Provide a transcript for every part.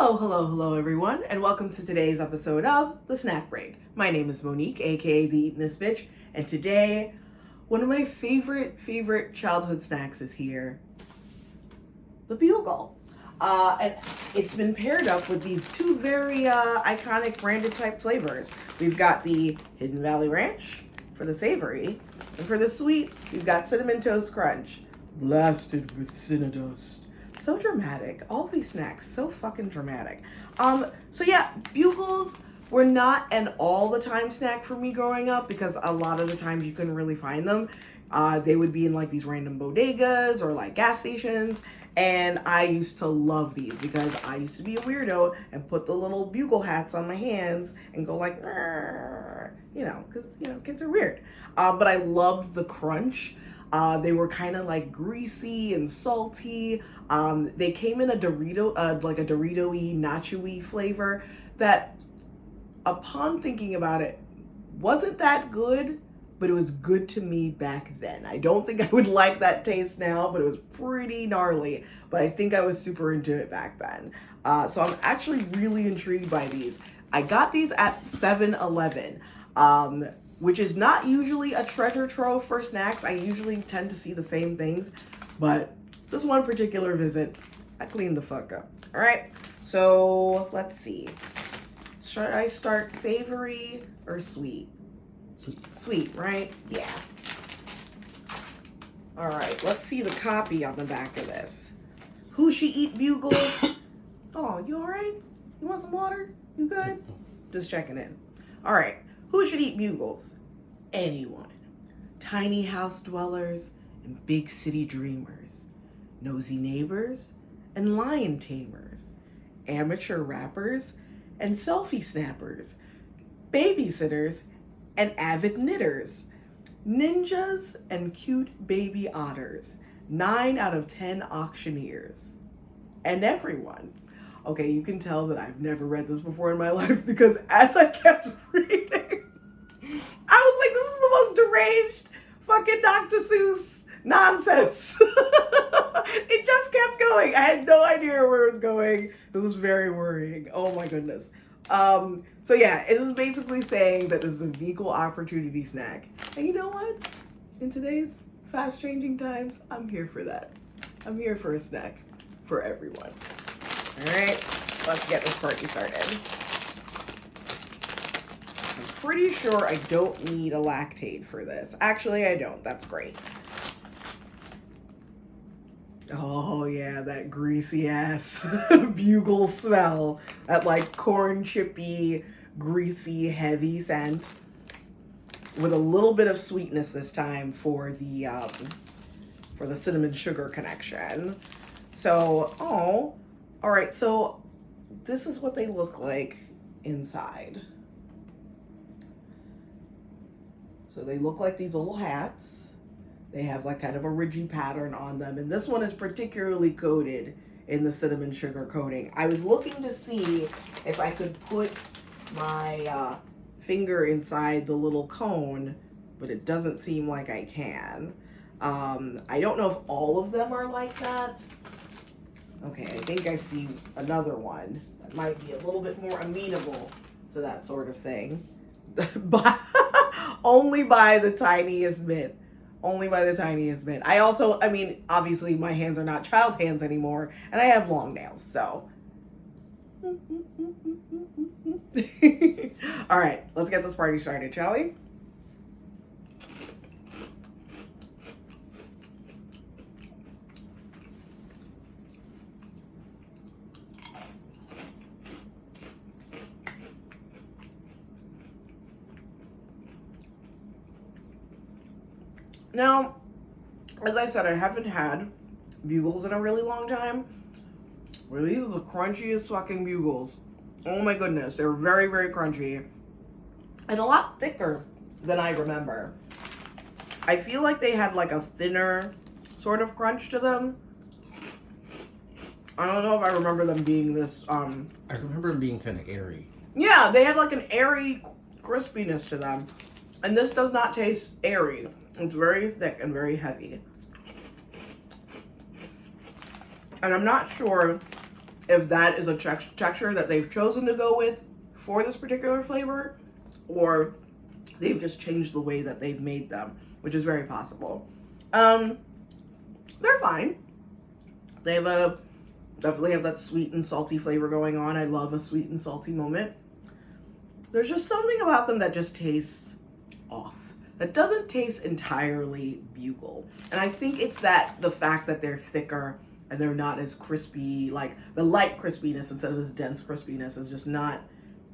Hello, everyone, and welcome to today's episode of The Snack Break. My name is Monique, aka The Eatin' This Bitch, and today, one of my favorite childhood snacks is here, the Bugle. And it's been paired up with these two very iconic branded type flavors. We've got the Hidden Valley Ranch for the savory, and for the sweet, we've got Cinnamon Toast Crunch, blasted with Cinnadust. So dramatic. All these snacks, so fucking dramatic. So yeah, Bugles were not an all the time snack for me growing up because a lot of the times you couldn't really find them. They would be in like these random bodegas or like gas stations. And I used to love these because I used to be a weirdo and put the little bugle hats on my hands and go like, because, kids are weird. But I loved the crunch. They were kind of like greasy and salty. They came in a Dorito, like a Dorito-y, nacho-y flavor that, upon thinking about it, wasn't that good, but it was good to me back then. I don't think I would like that taste now, but it was pretty gnarly. But I think I was super into it back then. So I'm actually really intrigued by these. I got these at 7-Eleven. Which is not usually a treasure trove for snacks. I usually tend to see the same things, but this one particular visit, I cleaned the fuck up. All right, so let's see. Should I start savory or sweet? Sweet, right? Yeah. All right, let's see the copy on the back of this. Who should eat Bugles? Oh, you all right? You want some water? You good? Just checking in. All right. Who should eat Bugles? Anyone. Tiny house dwellers and big city dreamers. Nosy neighbors and lion tamers. Amateur rappers and selfie snappers. Babysitters and avid knitters. Ninjas and cute baby otters. 9 out of 10 auctioneers. And everyone. Okay, you can tell that I've never read this before in my life because as I kept reading, I was like, this is the most deranged fucking Dr. Seuss nonsense. It just kept going. I had no idea where it was going. This was very worrying. Oh my goodness. So yeah, it is basically saying that this is an equal opportunity snack. And you know what? In today's fast changing times, I'm here for that. I'm here for a snack for everyone. All right, let's get this party started. I'm pretty sure I don't need a lactate for this. Actually, I don't. That's great. Oh, yeah, that greasy ass Bugle smell. That like corn chippy, greasy, heavy scent. With a little bit of sweetness this time for the cinnamon sugar connection. So, all right, so this is what they look like inside. So they look like these little hats. They have like kind of a ridgy pattern on them. And this one is particularly coated in the cinnamon sugar coating. I was looking to see if I could put my finger inside the little cone, but it doesn't seem like I can. I don't know if all of them are like that. Okay, I think I see another one that might be a little bit more amenable to that sort of thing. But only by the tiniest bit. Only by the tiniest bit. Obviously my hands are not child hands anymore, and I have long nails, so. All right, let's get this party started, shall we? Now, as I said, I haven't had Bugles in a really long time. Well, these are the crunchiest fucking Bugles. Oh my goodness, they're very, very crunchy. And a lot thicker than I remember. I feel like they had like a thinner sort of crunch to them. I don't know if I remember them being this, I remember them being kind of airy. Yeah, they had like an airy crispiness to them. And this does not taste airy. It's very thick and very heavy. And I'm not sure if that is a texture that they've chosen to go with for this particular flavor, or they've just changed the way that they've made them, which is very possible. They're fine. They have definitely have that sweet and salty flavor going on. I love a sweet and salty moment. There's just something about them that just tastes off. That doesn't taste entirely bugle. And I think it's the fact that they're thicker and they're not as crispy, like the light crispiness instead of this dense crispiness is just not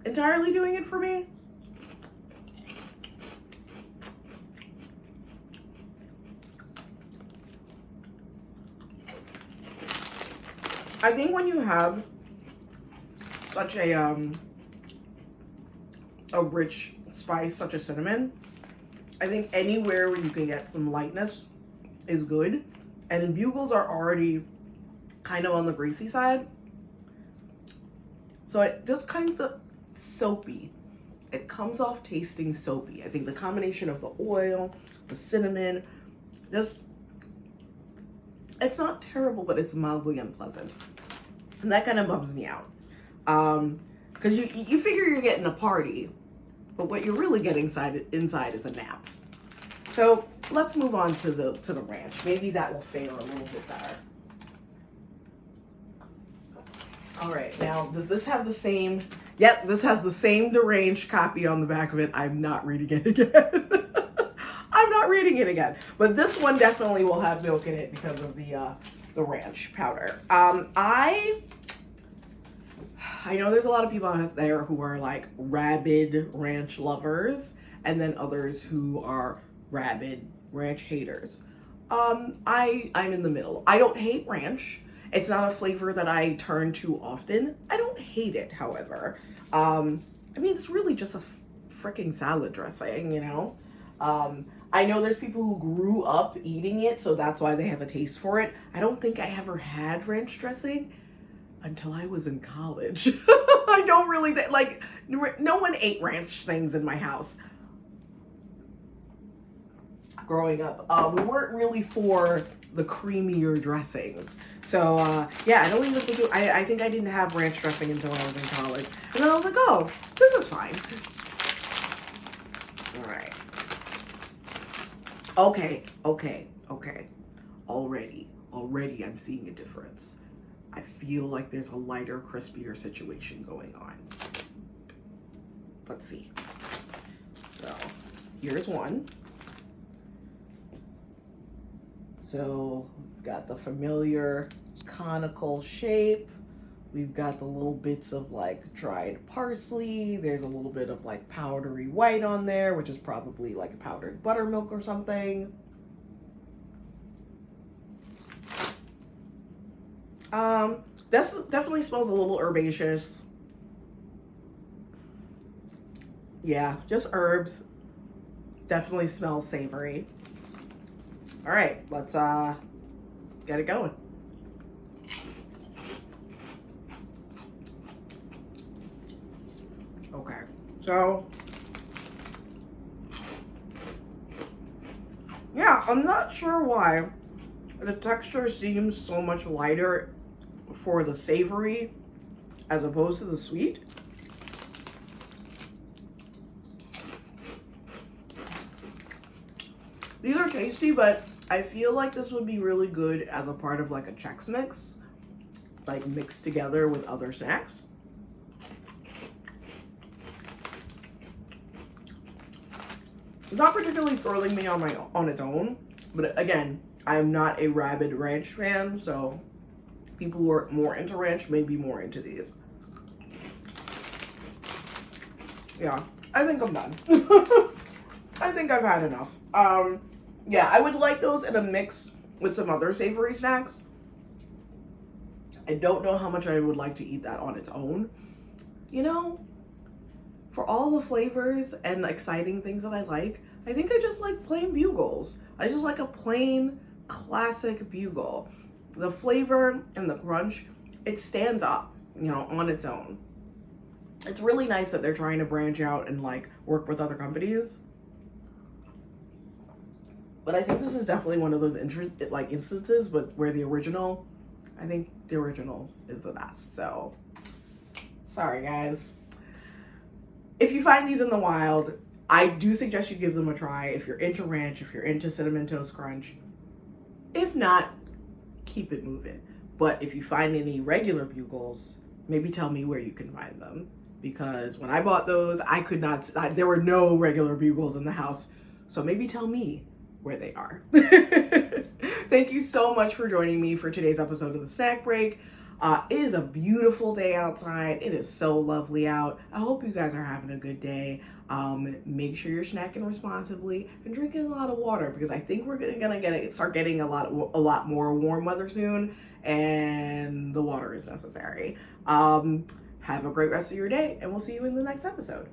entirely doing it for me. I think when you have such a rich spice such as cinnamon, I think anywhere where you can get some lightness is good. And bugles are already kind of on the greasy side, so it just kind of soapy. It comes off tasting soapy. I think the combination of the oil, the cinnamon, just, it's not terrible, but it's mildly unpleasant. And that kind of bums me out. Because you figure you're getting a party, but what you're really getting inside is a nap. So let's move on to the ranch. Maybe that will fare a little bit better. All right, now does this have the same? Yep, this has the same deranged copy on the back of it. I'm not reading it again. I'm not reading it again. But this one definitely will have milk in it because of the ranch powder. I know there's a lot of people out there who are like rabid ranch lovers, and then others who are rabid ranch haters. I'm in the middle. I don't hate ranch. It's not a flavor that I turn to often. I don't hate it, however. I mean, it's really just a freaking salad dressing, you know? I know there's people who grew up eating it, so that's why they have a taste for it. I don't think I ever had ranch dressing until I was in college. I don't really, like, no one ate ranch things in my house growing up. We weren't really for the creamier dressings. So, yeah, I don't even think I think I didn't have ranch dressing until I was in college. And then I was like, oh, this is fine. All right. Okay. Already I'm seeing a difference. I feel like there's a lighter, crispier situation going on. Let's see. So, here's one. So, we've got the familiar conical shape. We've got the little bits of like dried parsley. There's a little bit of like powdery white on there, which is probably like powdered buttermilk or something. This definitely smells a little herbaceous. Yeah, just herbs. Definitely smells savory. All right, let's get it going. Okay, so yeah, I'm not sure why the texture seems so much lighter for the savory as opposed to the sweet. These are tasty, but I feel like this would be really good as a part of like a Chex Mix, like mixed together with other snacks. It's not particularly thrilling me on its own, but again, I'm not a rabid ranch fan, so people who are more into ranch may be more into these. Yeah, I think I'm done. I think I've had enough. Yeah, I would like those in a mix with some other savory snacks. I don't know how much I would like to eat that on its own. You know, for all the flavors and exciting things that I like, I think I just like plain bugles. I just like a plain classic bugle. The flavor and the crunch, it stands up, you know, on its own. It's really nice that they're trying to branch out and like work with other companies. But I think this is definitely one of those instances, but where the original I think the original is the best. So, sorry guys. If you find these in the wild, I do suggest you give them a try if you're into ranch, if you're into Cinnamon Toast Crunch. If not, keep it moving. But if you find any regular bugles, maybe tell me where you can find them. Because when I bought those, there were no regular bugles in the house. So maybe tell me where they are. Thank you so much for joining me for today's episode of The Snack Break. It is a beautiful day outside. It is so lovely out. I hope you guys are having a good day. Make sure you're snacking responsibly and drinking a lot of water, because I think we're gonna start getting a lot more warm weather soon, and the water is necessary. Have a great rest of your day, and we'll see you in the next episode.